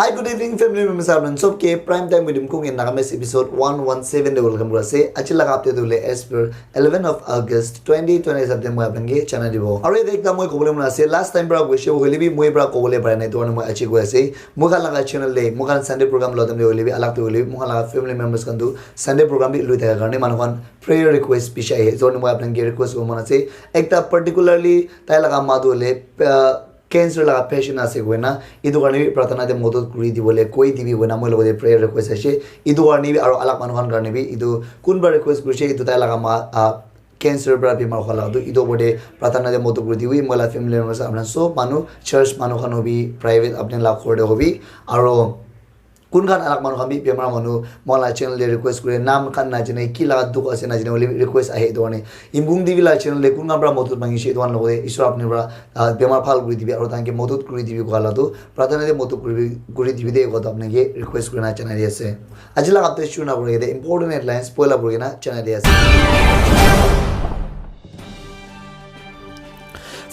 Hi, good evening, family members. I'm so K prime time with him in Nagames episode 117 de welcome करसे अच्छी लगा आपते Dhule as per 11 of August 2020 September अपने channel दिवो और ये देखता मुझे कोबले मना से last time बरा विषय होली भी मुझे बरा कोबले बरा नहीं तो अनु मुझे अच्छी कोई से मुझे लगा channel ले मुझे Sunday program लोटम ले होली भी अलग तो होली मुझे लगा family members कंदु Sunday program भी लुई तक करने मानुकान prayer request पिछा है जो मुझे अपने request को मना से एक ता particularly ताई लगा माधु ले कैंसर लगा पेशेंट आसे कोई ना इधर करने भी प्रार्थना दे मदद करी दी बोले कोई दी भी बोला मुझे लोगों दे प्रेयर रिक्वेस्ट है शे इधर करने भी और अलग मानुकान करने भी इधर कौन बार रिक्वेस्ट करी शे इधर ताई लगा मा कैंसर बरा भी मार खाला तो इधर बोले प्रार्थना दे मदद करी दी हुई मला फैमिली मेंबर्स अपना सो मानो चर्च मानो खानो भी प्राइवेट अपने लाभ खोड़े हो भी और कुन खान अलग मानो खामी पेमरा मानो मला चैनल ले रिक्वेस्ट करे नाम खान ना जने की लगा दुख असे ना जने वाली रिक्वेस्ट आहे दोने इम्बुंग दिवी ला चैनल ले कुन का बरा मदद मांगी शे दोन लोग ईश्वर अपने बरा पेमर फाल गुरी दिवी और तांके मदद गुरी दिवी को आला तो प्रार्थना दे मदद गुरी दिवी दे को तो अपने ये रिक्वेस्ट करना चैनल ये से आज लगा आपते शुरू ना बोले इंपॉर्टेंट हेडलाइंस पहला बोले ना चैनल ये से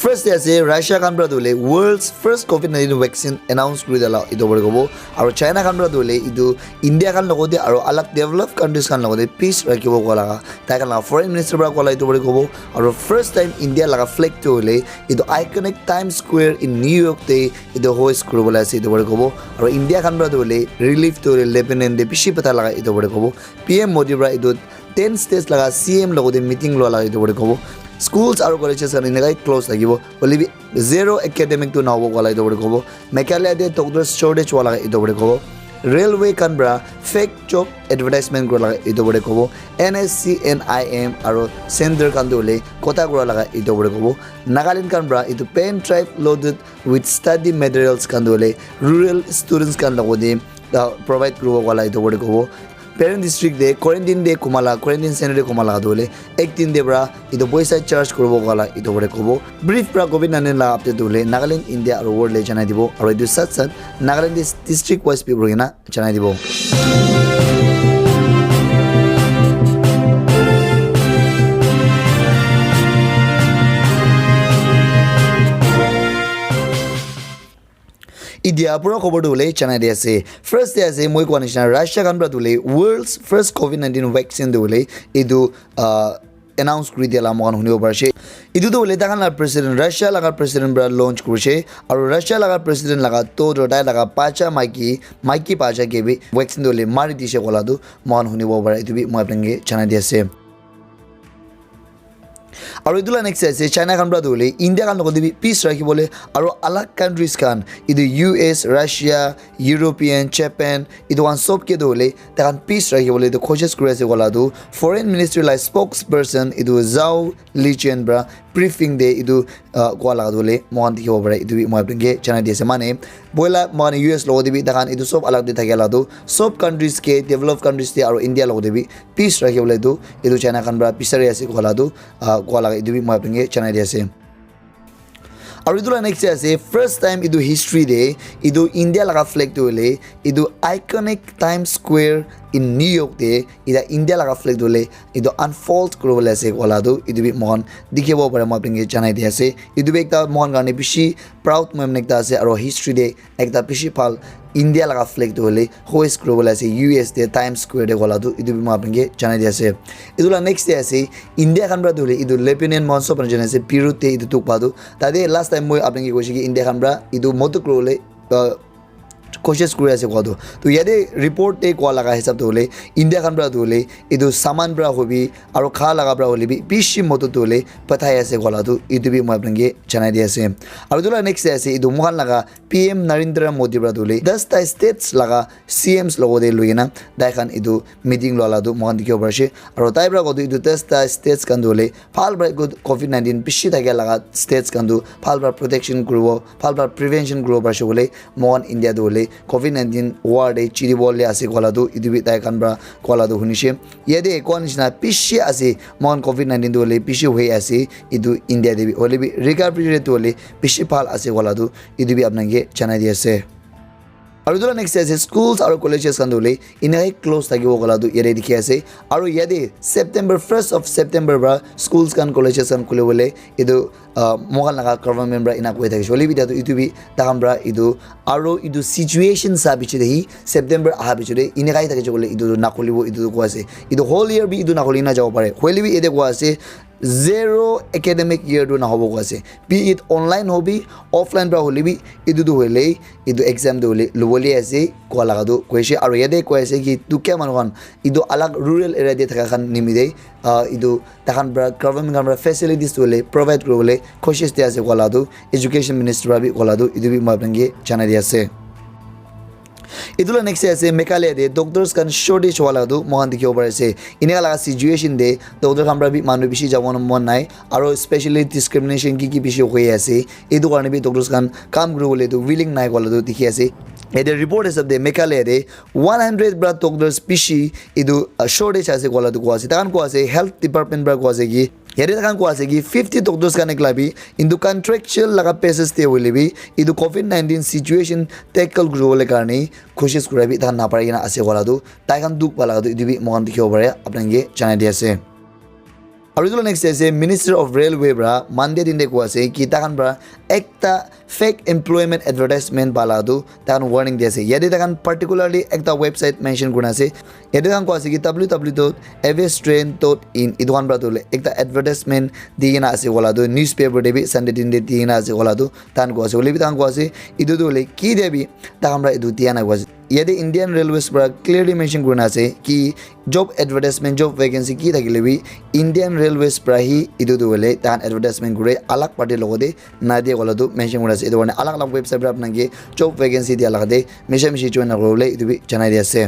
First ऐसे रशिया कान बरा दोले world's first COVID-19 vaccine announced करी दिला इधर बड़े को वो और चाइना कान बरा दोले इधर इंडिया कान लोगों दे और अलग डेवलप कंट्रीज कान लोगों दे पीस रखी वो को लगा ताकि ना फॉरेन मिनिस्टर बरा को लगा इधर बड़े को वो और फर्स्ट टाइम इंडिया लगा फ्लैग तो ले इधर iconic Times Square in New York ते इधर होस्ट करो बोला ऐसे इधर बड़े को वो और इंडिया कान बरा दोले रिलीफ तो ले लेबनान दे पिछी पता लगा इधर बड़े को वो पीएम मोदी बरा इधर 10 स्टेट्स लगा सीएम लोगों दे मीटिंग लो लगा इधर बड़े को वो schools और colleges का निकाय close लगी वो बोली भी zero academic तो ना हो वाला इधर बड़े को वो मेकाले दे doctor shortage वाला इधर बड़े को वो railway कानबरा fake job advertisement को लगा इधर बड़े को वो NSC NIM और center कान दोले कोटा को लगा इधर बड़े को वो नागालैंड कानबरा इधर pen drive loaded with study materials can't दोले rural students कान लगो दे provide करो वाला इधर बड़े को वो पेरेंट डिस्ट्रिक्ट दे क्वारंटाइन दे कुमाला क्वारंटाइन सेंटर दे कुमाला दोले एक दिन दे ब्रा इधर पैसा चार्ज करबो वाला इधर बड़े को ब्रीफ ब्रा कोविड-19 ला अपडेट दोले नागालैंड इंडिया और वर्ल्ड ले जाना दिबो और इधर साथ साथ नागालैंड डिस्ट्रिक्ट वाइज भी ब्रोगिना जाना दिबो India pura खबर दोले चना दे से फर्स्ट दे से मोय कोनिशना रशिया कान दोले वर्ल्ड्स फर्स्ट कोविड-19 वैक्सीन दोले इदु अनाउंस करी दिला मगन हुने बरसे इदु दोले ताकन प्रेसिडेंट रशिया लगा प्रेसिडेंट ब्रा लॉन्च करसे और रशिया लगा प्रेसिडेंट लगा तो रोटा लगा पाचा माइकी पाचा के भी वैक्सीन दोले मारी दिसे कोला दु मगन हुने बर इदु भी मोय अपने चना दे से और इधर नेक्स्ट ऐसे चाइना कान बरा दोले इंडिया कान लोगों दे भी पीस रखी बोले और अलग कंट्रीज कान इधर यूएस रशिया यूरोपियन जापान इधर वन सब के दोले ताकन पीस रखी बोले इधर कोशिश करे से बोला दो foreign ministry like spokes person इधर जाओ लीचेन ब्रा ब्रीफिंग दे इधर को लगा दोले मोहन दिखे बोले इधर भी मोहन के चाइना दे से माने बोला मोहन यूएस लोगों दे भी ताकन इधर सब अलग दे था दो सब कंट्रीज के डेवलप कंट्रीज थे और इंडिया लोगों दे भी पीस रखी बोले दो इधर चाइना कान बरा पीस रहे ऐसे को लगा दो को लगा इधर भी मोहन अपने चैनल दे से और इधर नेक्स्ट ऐसे फर्स्ट टाइम इधर हिस्ट्री दे इधर इंडिया लगा फ्लैग तो ले इधर iconic Times Square in New York दे इधर इंडिया लगा फ्लैग दोले इधर अनफोल्ड करो बोले ऐसे वाला दो इधर भी मोहन दिखे वो पर मोहन अपने चैनल दे से इधर भी एक ता मोहन गाने पिछी प्राउड मोहन एक ता से और हिस्ट्री दे एक ता पिछी फाल इंडिया लगा फ्लैग दोले होस्ट करो बोले ऐसे यूएस दे टाइम स्क्वायर दे वाला दो इधर भी मोहन अपने चैनल दे से इधर नेक्स्ट दे ऐसे इंडिया कानबरा दोले इधर लेबनान मॉन्सो पर जने से पीरू ते इधर तुक पादो तादे लास्ट टाइम मोय अपने कोशिश की इंडिया कानबरा इधर मोतो करो ले कोशिश करे ऐसे कह दो तो यदि रिपोर्ट ते को लगा हिसाब तो ले इंडिया कान बरा दोले इधर सामान बरा हो भी और खा लगा बरा होले भी पिछी मतो दोले पता है ऐसे कोला तो इधर भी मैं अपने चना दिया से और इधर नेक्स्ट ऐसे इधर मुहान लगा पीएम नरेंद्र मोदी बरा दोले 10 ता स्टेट्स लगा सीएम्स लोगो दे लुइना दाइखान इधर मीटिंग लोला दो मुहान दिखे बरसे और ताइ बरा को इधर 10 ता स्टेट्स कान दोले फाल बरा गुड कोविड-19 पिछी था लगा स्टेट्स कान दो फाल बरा प्रोटेक्शन करो फाल बरा प्रिवेंशन करो बरसे बोले मोहन इंडिया दोले कोविड-19 वार दे चिरी बोले आसे कोला दो इधर भी ताइ कान बरा कोला दो हुनिशे यदि कोनिशना पिछी आसे मोहन कोविड-19 दोले पिछी हुए आसे इधर इंडिया दे भी होले भी रिकवरी रेट दोले पिछी फाल आसे कोला दो इधर भी अपने चना दिया से আৰু ইটো নেক্সট আছে স্কুলছ আৰু কলেজেছ কান দলে ইনাই ক্লোজ থাকিব কলাটো ইয়াৰে দেখি আছে আৰু ইয়াতে সেপ্টেম্বৰ 1st of September বা স্কুলছ কান কলেজেছ কান খুলিবলে ইটো মগাল নাগা গভৰ্ণমেণ্ট ব্ৰা ইনা কৈ থাকিছে হলি বিদাটো ইটো বি তাকামব্ৰা ইটো আৰু ইটো সিচুৱেচন সাবিছে দেহি সেপ্টেম্বৰ আহা বিচৰে ইনাই থাকিছে বলে ইটো না খুলিব ইটো কোৱা আছে ইটো হোল ইয়াৰ বি ইটো না খুলি না যাব পাৰে হলি বি এতে কোৱা আছে zero academic year do na hobo kase be it online hobi offline bra holibi idu do hole idu exam do hole loboli ase ko laga do koise aru yade ko ase ki tu kya manwan idu alag rural area de thaka khan nimide idu takhan bra government gamra facilities hole provide kro hole koshish de ase ko lado education minister bi ko lado idu bi maprange chana di ase इदुला next আছে মেঘালয় দে doctors কান shortage হলা দু মহান দেখিব পারেছে ইনেকা লাগা সিচুয়েশন দে ডক্টর আমরা বি মানুষ বেশি যাব মন নাই আর স্পেশালি ডিসক্রিমিনেশন কি বেশি হয়ে আছে এই কারণে বি ডক্টরস কান কাম করবলে দু উইলিং নাই কলা দু দেখি আছে এদের রিপোর্ট হিসাব দে মেঘালয় দে 100 ব্রা ডক্টরস পিসি ইদু শর্টেজ আছে কলা দু কোয়াছে তাকান কোয়াছে হেলথ ডিপার্টমেন্ট ব্রা কোয়াছে কি Yari takan ko ase ki 50 doctors ka naklabi indu contractual laga basis te holebi idu COVID-19 situation tackle growole karni koshish kurabi takan na pare ina ase gola du tai kan duk pala du idu bi mohan dikhibo pare apnange janai di ase aru idu next ase minister of railway bra mande dinde ko ase ki takan bra ekta fake employment advertisement bala du takan warning di ase yadi takan particularly ekta website mention kurna ase yadi takan ko ase ki www.avstrain.in idu kan bra dole ekta advertisement digina ase gola du newspaper debi sunday dinde digina ase gola du tan ko ase ole bi tan ko ase idu dole ki debi takan bra idu tiana ko ase yadi indian railways bra clearly mention kurna ase ki job advertisement job vacancy ki thakile bi indian railways bra hi idu dole tan advertisement gure alag party logode na dia gola du mention kurna ase idu one alag alag website bra apnange job vacancy dia lagade mesha meshi join role idu bi janai dia ase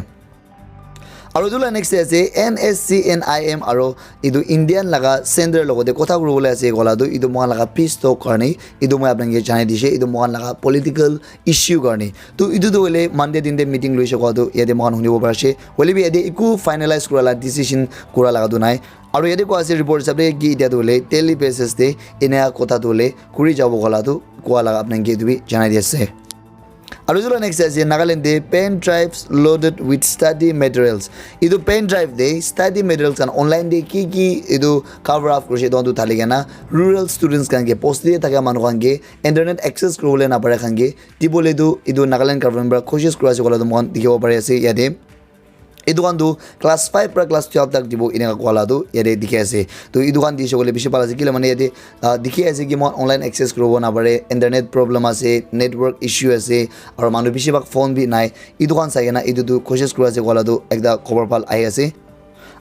আৰু দুলা next আছে NSCNIM আৰু ইদু Indian লাগা centre লগতে কথা কবলে আছে গলাদু ইদু মহান লাগা পিস তো কারণে ইদু মই আপনাকে জানাই দিছে ইদু মহান লাগা পলিটিক্যাল ইস্যু কারণে তো ইদু দলে মানডে দিনতে মিটিং লইছে কদু ইয়াতে মহান শুনিব পারছে হলিবি ইয়াতে ইকু ফাইনালাইজ কৰালা ডিসিশন কৰা লাগাদু নাই আৰু ইয়াতে কোৱা আছে ৰিপৰ্ট হিচাপে কি ইতিয়া দলে টেলি বেসিস দে এনে কথা দলে কৰি যাব গলাদু কোৱা লাগা আপনাকে ইদু জানাই দিছে আৰু ইদু নেক্সট আছে নাগালেণ্ড দে pen drives loaded with study materials ইদু পেন ড্ৰাইভ দে ষ্টাডি মেটেৰিয়েলছ কান অনলাইন দে কি ইদু কভাৰ আপ কৰিছে দন্তু থালিগে না ৰুৰেল ষ্টুডেণ্টছ কানকে পোষ্ট দিয়ে থাকে মানুহ কানকে ইণ্টাৰনেট এক্সেছ কৰিবলৈ নাপাৰে কানকে দিবলৈ ইদু নাগালেণ্ড গভৰ্ণমেণ্ট পৰা কোচিছ কৰাইছে কলাটো মন দেখিব পাৰি আছে ইয়াতে এই দোকানটো ক্লাস 5 পৰা ক্লাস 12 তক দিব ইনে কলাটো ইয়াতে দেখি আছে তো এই দোকান দিছে বলে বেশি পালা আছে কি মানে ইয়াতে দেখি আছে কি মন অনলাইন এক্সেস কৰিব না পারে ইন্টারনেট প্রবলেম আছে নেটওয়ার্ক ইস্যু আছে আর মানুহ বেশিভাগ ফোন বি নাই এই দোকান চাই না এই দুটো কোচিছ কৰাইছে কলাটো একটা খবৰ পাল আহি আছে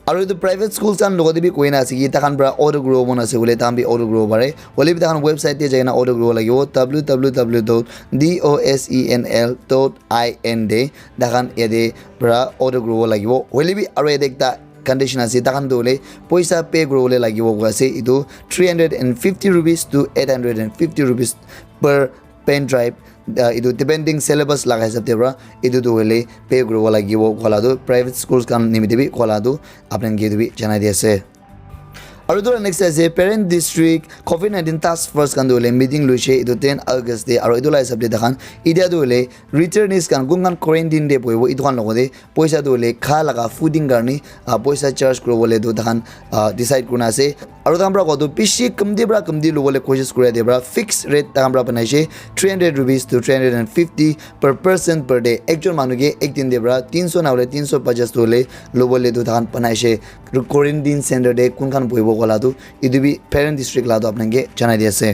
আৰু এই প্ৰাইভেট স্কুলছ আন লগতে বি কইনা আছে কি তাকান পৰা অটো গ্ৰো মন আছে বলে তাম বি অটো গ্ৰো পাৰে বলে বি তাকান ওয়েবসাইট তে যাই না অটো গ্ৰো লাগিব www.dosenl.in দে তাকান এদে পৰা অটো গ্ৰো লাগিব বলে বি আৰু এদেকটা কন্ডিশন আছে তাকান দলে পয়সা পে গ্ৰোলে লাগিব আছে ইটো 350 rupees to 850 rupees per pen drive idu depending syllabus laga hisab te bra idu do hole pay grow lagibo kholado private schools kan nimidebi kholado apnan ge debi janai diase আৰু দুটা next আছে parent district COVID-19 task force কান দলে meeting লইছে ইটো 10 আগস্ট দে আৰু ইদুলা হিসাব দে দেখান ইডিয়া দলে ৰিটাৰ্নিজ কান গুনগান কোৱাৰেণ্টাইন দে পইব ইটোখান লগতে পইচা দলে খা লাগা ফুডিং কাৰণে পইচা চাৰ্জ কৰবলে দু দেখান ডিসাইড কৰনা আছে আৰু তামৰা কত পিছি কমদি লবলে কোচিছ কৰে দেবৰা ফিক্স ৰেট তামৰা বনাইছে 300 rupees to 350 per person per day একজন মানুহে একদিন দেবৰা 300 নালে 350 দলে লবলে দু দেখান বনাইছে কোৱাৰেণ্টাইন সেন্টাৰ দে কোনখান পইব কলাটো ইদুবি পেৰেণ্ট ডিষ্ট্ৰিক্ট লাটো আপোনাকে জানাই দি আছে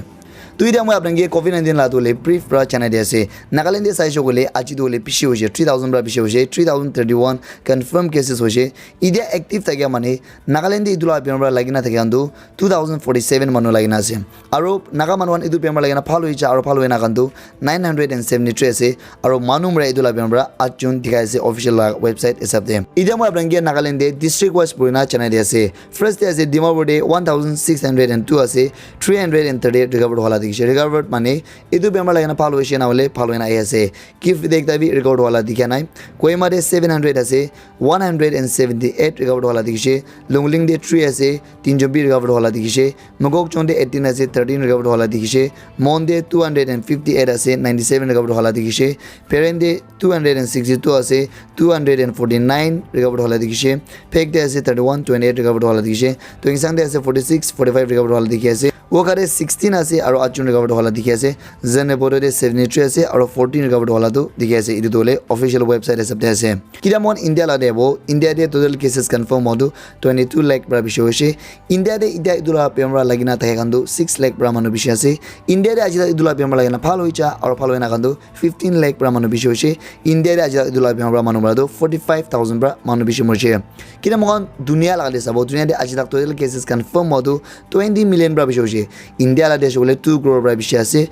তো এতিয়া মই আপোনাকে COVID-19 লাটোলে ব্রিফ পৰা জানাই দি আছে নাগালেণ্ডে চাইছো গলে আজি দলে পিছি হৈছে 3000 পৰা পিছি হৈছে 3031 কনফাৰ্ম কেসেস হৈছে ইডিয়া এক্টিভ থাকে মানে নাগালেণ্ডে ইদুলা বেমাৰ লাগিনা থাকে আন্দু 2047 মানুহ লাগিনা আছে আৰু নাগা মানুহন ইদু বেমাৰ লাগিনা ভাল হৈছে আৰু ভাল হৈ নাকান্দু 973 আছে আৰু মানুহ মৰা ইদুলা বেমাৰ 8 জুন দেখাইছে অফিচিয়েল ওয়েবসাইট হিচাপে ইডিয়া মই আপোনাকে নাগালেণ্ডে ডিস্ট্রিক্ট ওয়াইজ পৰিনা জানাই দি আছে ফাৰ্স্ট আছে ডিমাপুৰ 1602 আছে 330 ৰিকভাৰ্ড হলা दिखे रिकवर्ड माने इदु बेमार लागना फाल होइसे ना बोले फाल होइना आइसे किफ देखता भी रिकवर्ड वाला दिखे नाइ कोइमा दे 700 আছে 178 रिकवर्ड वाला दिखे लुंगलिंग दे 3 আছে 320 रिकवर्ड वाला दिखे मगोक चोंदे 18 আছে 13 रिकवर्ड वाला दिखे मोन दे 258 আছে 97 रिकवर्ड वाला दिखे पेरेन दे 262 আছে 249 रिकवर्ड वाला दिखे फेक दे আছে 31 28 रिकवर्ड वाला दिखे तो इंसान दे আছে 46 45 रिकवर्ड वाला दिखे আছে वो करे 16 আছে আৰু 8 रिकवर्ड वाला दिखे আছে जने बोरो दे 73 আছে আৰু 14 रिकवर्ड वाला तो दिखे আছে इदु दोले ऑफिशियल वेबसाइट सब दे আছে किरा मन इंडिया ला देबो इंडिया दे टोटल केसेस कंफर्म मोदु 22 लाख ब्रा बिषय होइसे इंडिया दे इदा इदुला पेमरा लागिना थाके कान्दु 6 लाख ब्रा मानु बिषय আছে इंडिया दे आजिदा इदुला पेमरा लागिना फाल होइचा আৰু फाल होइना कान्दु 15 लाख ब्रा मानु बिषय होइसे इंडिया दे आजिदा इदुला पेमरा मानु ब्रा 45000 ब्रा मानु बिषय मरसे किरा मन दुनिया लागे सबो दुनिया दे आजिदा टोटल केसेस कंफर्म मोदु 20 मिलियन ब्रा बिषय होइसे इंडिया ला देश बोले 2 करोड़ ब्रा बिषय আছে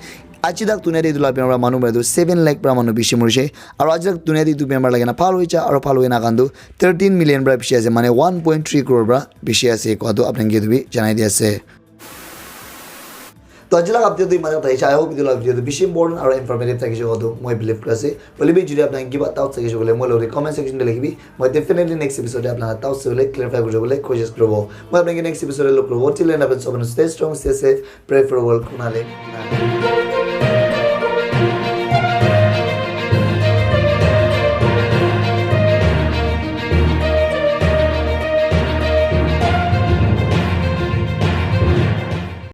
आज तक दुनिया दे दुला बेमार मानु ब्रा 7 लाख ब्रा मानु बिषय मरसे और आज तक दुनिया दे बेमार लागेना फाल होइचा और फाल होइना कान्दु 13 मिलियन ब्रा बिषय আছে माने 1.3 करोड़ ब्रा बिषय আছে कतो आपनके दुबी जनाइ दियासे तो आज लगा अपडेट दुई माने थाइसा आई होप दिला भिडियो बिषय इम्पोर्टेन्ट और इन्फर्मेटिभ थाकिसे कतो মই बिलिभ करसे बोले जुदि आपन किबा टाउट थाकिसे बोले মই लरि कमेन्ट सेक्सन दे लिखिबि মই डेफिनेटली नेक्स्ट एपिसोड आपन टाउट से बोले क्लियरफाई करबो बोले कोशिश करबो মই आपनके नेक्स्ट एपिसोड लो करबो टिल एंड अपन सब stay strong stay safe pray for world कुनाले